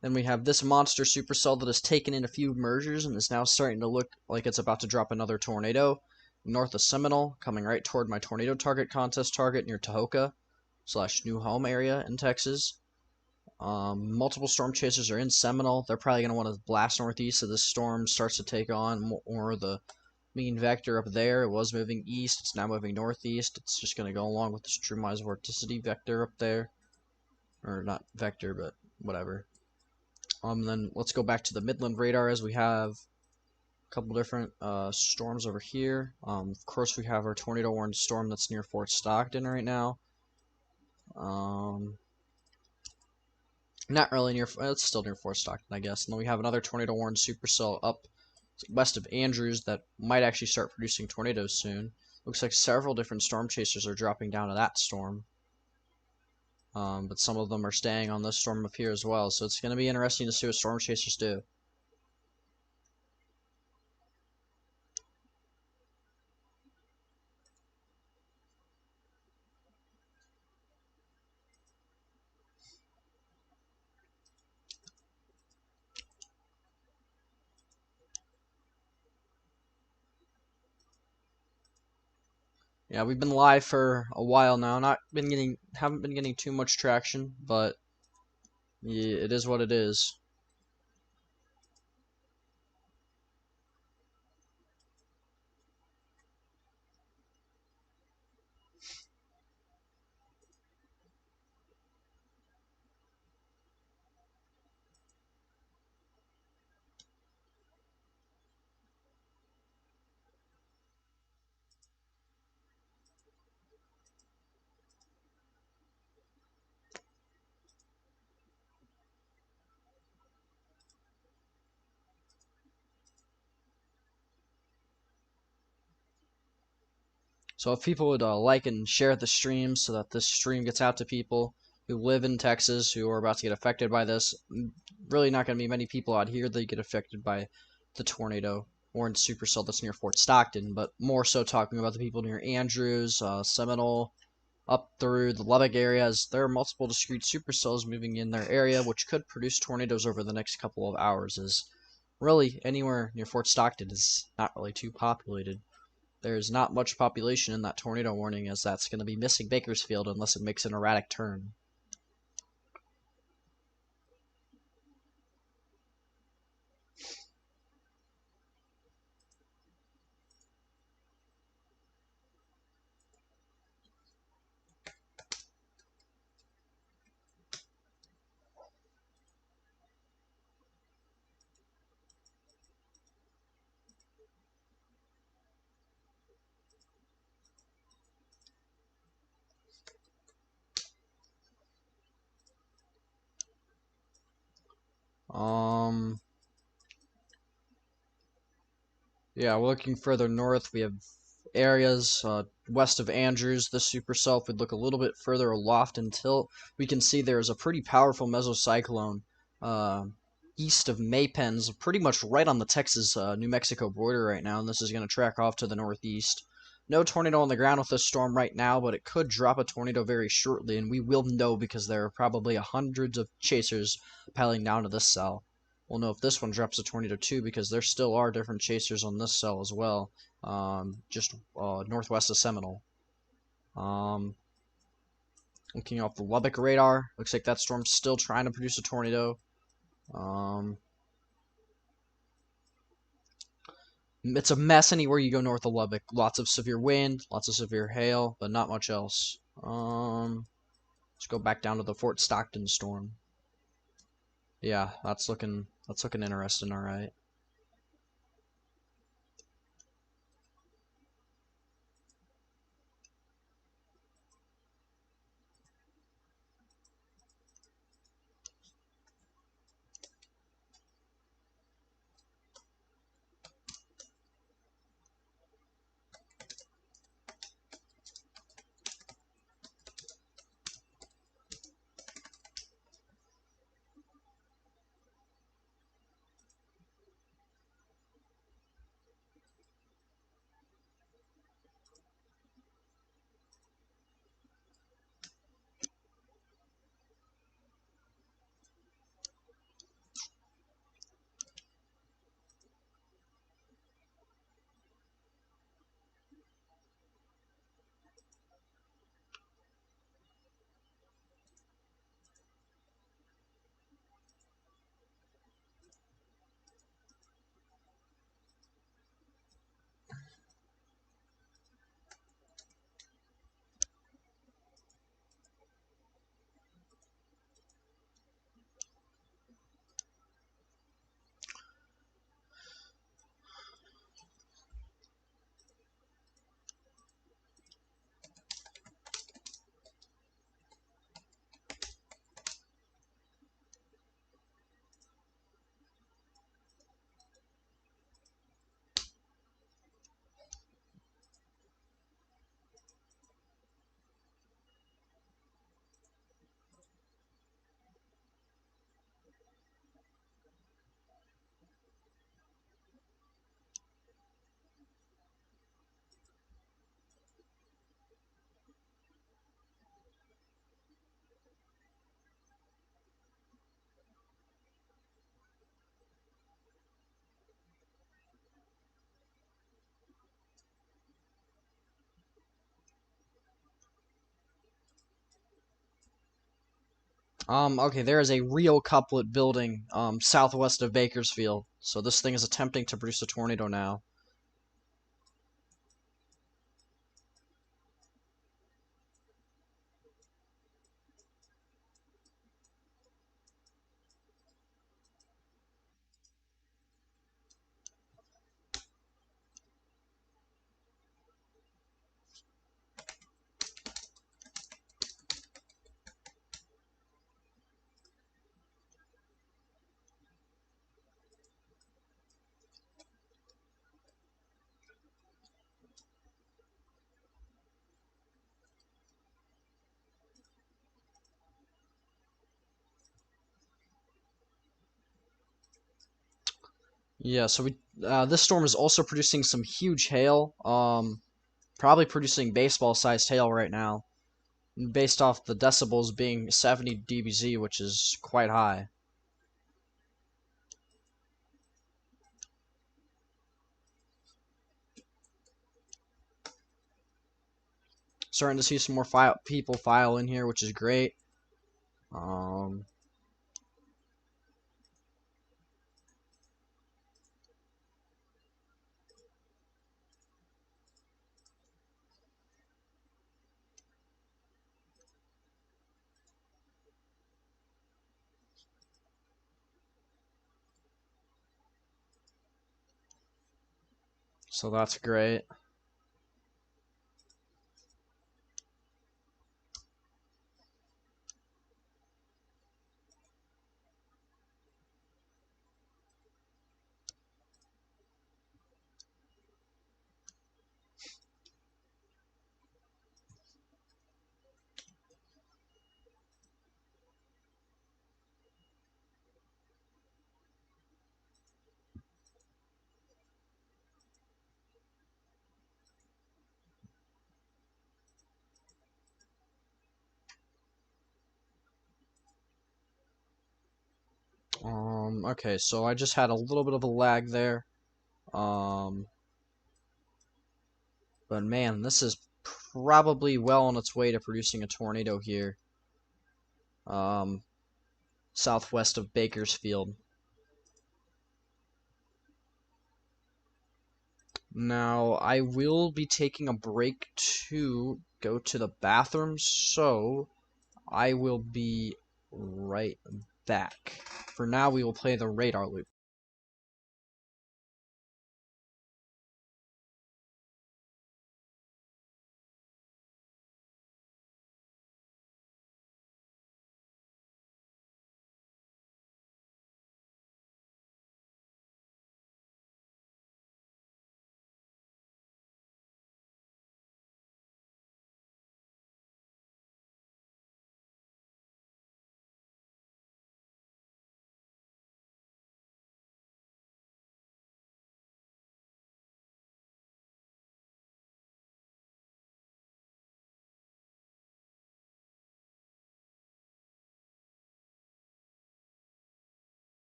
Then we have this monster supercell that has taken in a few mergers and is now starting to look like it's about to drop another tornado north of Seminole, coming right toward my tornado target contest target near Tahoka / New Home area in Texas. Multiple storm chasers are in Seminole. They're probably going to want to blast northeast as this storm starts to take on more of the mean vector up there. It was moving east. It's now moving northeast. It's just going to go along with the Strumai's vorticity vector up there. Or not vector, but whatever. Then let's go back to the Midland radar as we have a couple different storms over here. Of course, we have our tornado warned storm that's near Fort Stockton right now. Not really near. It's still near Fort Stockton, I guess. And then we have another tornado warned supercell up west of Andrews that might actually start producing tornadoes soon. Looks like several different storm chasers are dropping down to that storm. But some of them are staying on this storm up here as well. So it's going to be interesting to see what storm chasers do. Yeah, we've been live for a while now. Haven't been getting too much traction, but yeah, it is what it is. So if people would like and share the stream so that this stream gets out to people who live in Texas who are about to get affected by this, really not going to be many people out here that get affected by the tornado or in supercell that's near Fort Stockton, but more so talking about the people near Andrews, Seminole, up through the Lubbock areas. There are multiple discrete supercells moving in their area, which could produce tornadoes over the next couple of hours. As really anywhere near Fort Stockton is not really too populated. There's not much population in that tornado warning, as that's going to be missing Bakersfield unless it makes an erratic turn. Um, yeah, we're looking further north. We have areas west of Andrews. The supercell, if we look a little bit further aloft until we can see there is a pretty powerful mesocyclone uh, east of Maypens, pretty much right on the Texas-New Mexico border right now, and this is going to track off to the northeast. No tornado on the ground with this storm right now, but it could drop a tornado very shortly, and we will know because there are probably hundreds of chasers piling down to this cell. We'll know if this one drops a tornado too, because there still are different chasers on this cell as well, just northwest of Seminole. Um, Looking off the Lubbock radar, looks like that storm's still trying to produce a tornado. Um, it's a mess anywhere you go north of Lubbock. Lots of severe wind, lots of severe hail, but not much else. Let's go back down to the Fort Stockton storm. Yeah, that's looking interesting. All right. Okay, there is a real couplet building, southwest of Bakersfield. So this thing is attempting to produce a tornado now. Yeah, so this storm is also producing some huge hail. Probably producing baseball-sized hail right now, based off the decibels being 70 dBz, which is quite high. Starting to see some more people file in here, which is great. Um, so that's great. Okay, so I just had a little bit of a lag there. Um, but man, this is probably well on its way to producing a tornado here. Um, Southwest of Bakersfield. Now, I will be taking a break to go to the bathroom, so I will be right back. For now, we will play the radar loop.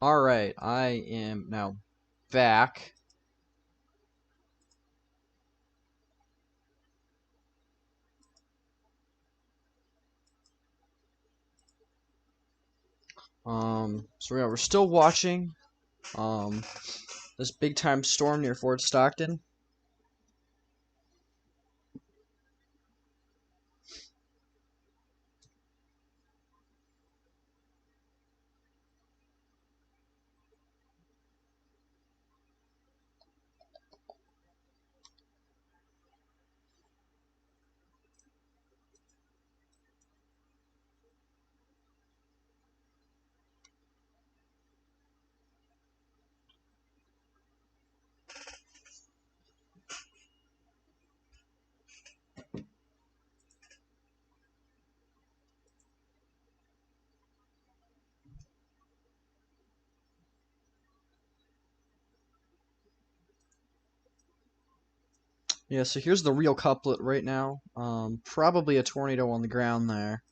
Alright, I am now back. So yeah, we're still watching this big time storm near Fort Stockton. Yeah, so here's the real couplet right now. Probably a tornado on the ground there.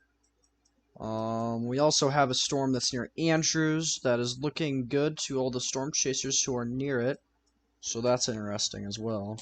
We also have a storm that's near Andrews that is looking good to all the storm chasers who are near it. So that's interesting as well.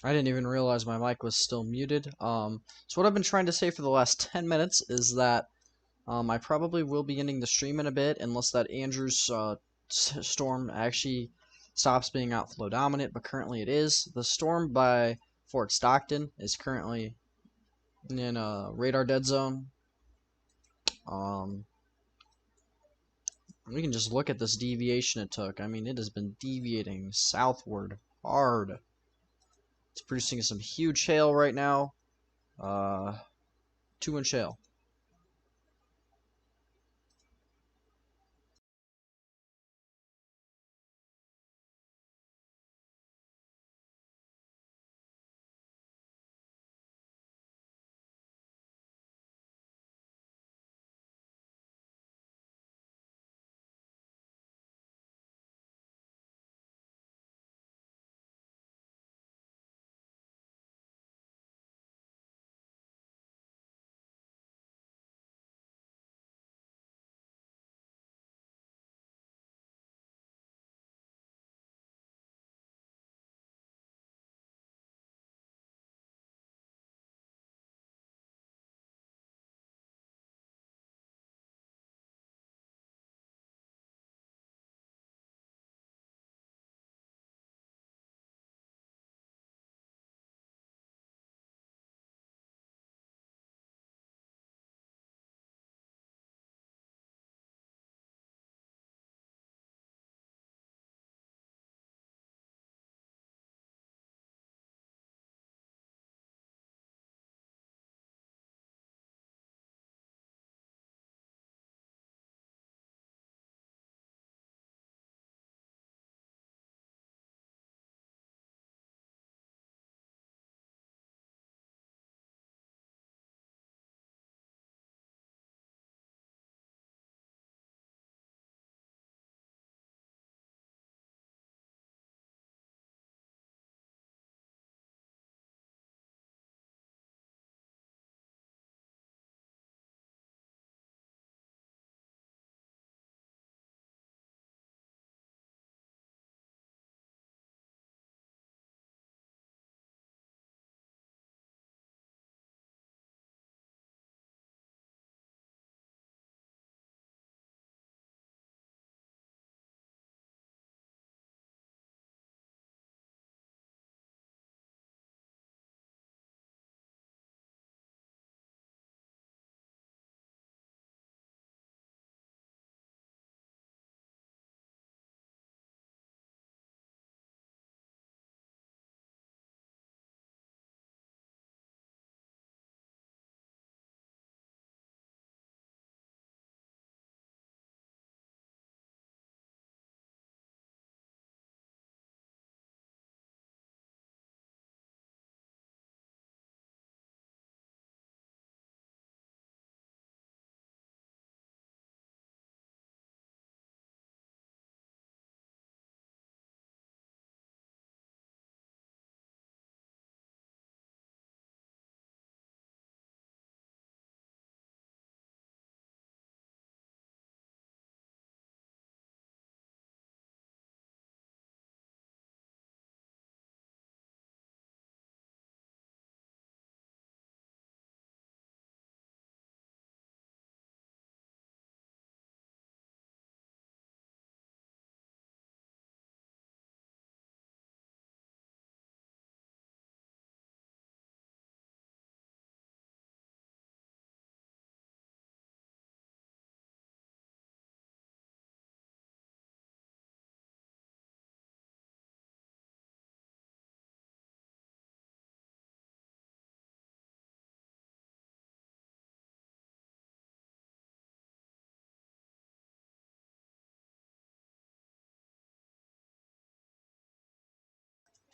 I didn't even realize my mic was still muted. So what I've been trying to say for the last 10 minutes is that I probably will be ending the stream in a bit unless that Andrews storm actually stops being outflow dominant, but currently it is. The storm by Fort Stockton is currently in a radar dead zone. Um, we can just look at this deviation it took. I mean, it has been deviating southward hard. It's producing some huge hail right now. 2-inch hail.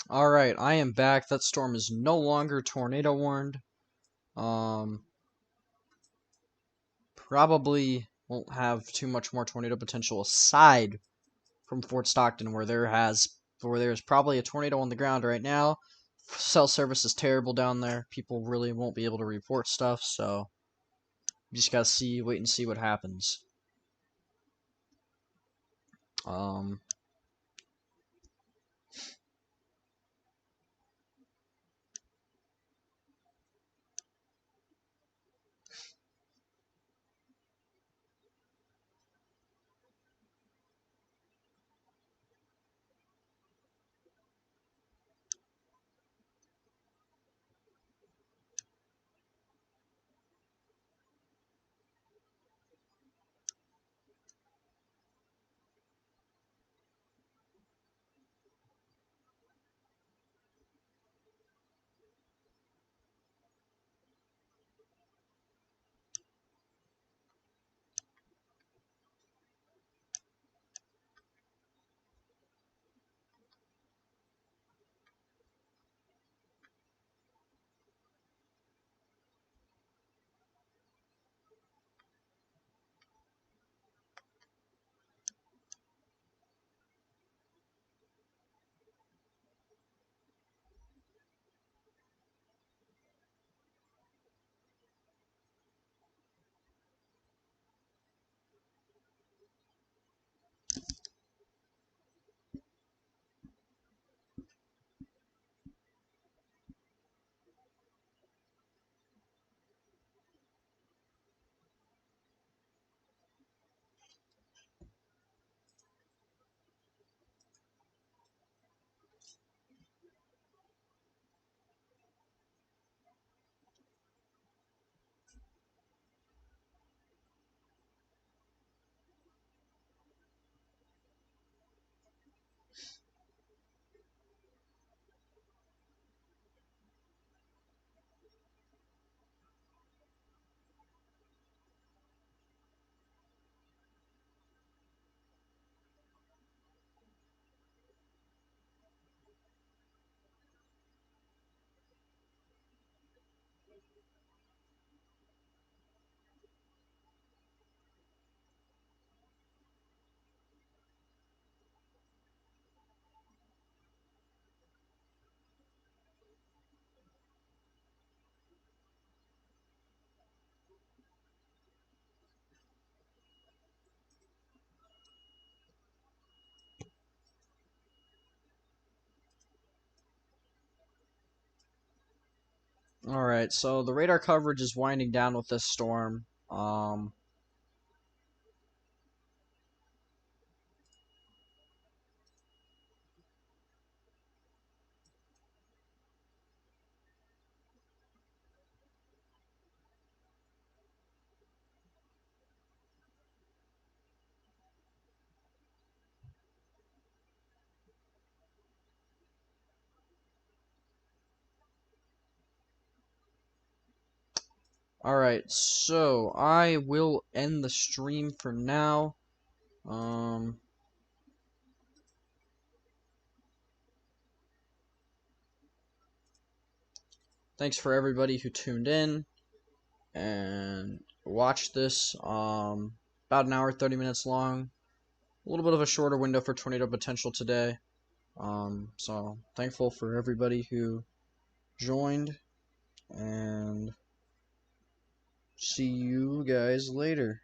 Alright, I am back. That storm is no longer tornado warned. Um, Probably won't have too much more tornado potential aside from Fort Stockton, where there's probably a tornado on the ground right now. Cell service is terrible down there. People really won't be able to report stuff, so you just gotta wait and see what happens. Um, Alright, so the radar coverage is winding down with this storm. Alright, so I will end the stream for now. Thanks for everybody who tuned in and watched this. About an hour, 30 minutes long. A little bit of a shorter window for tornado potential today. So thankful for everybody who joined, and see you guys later.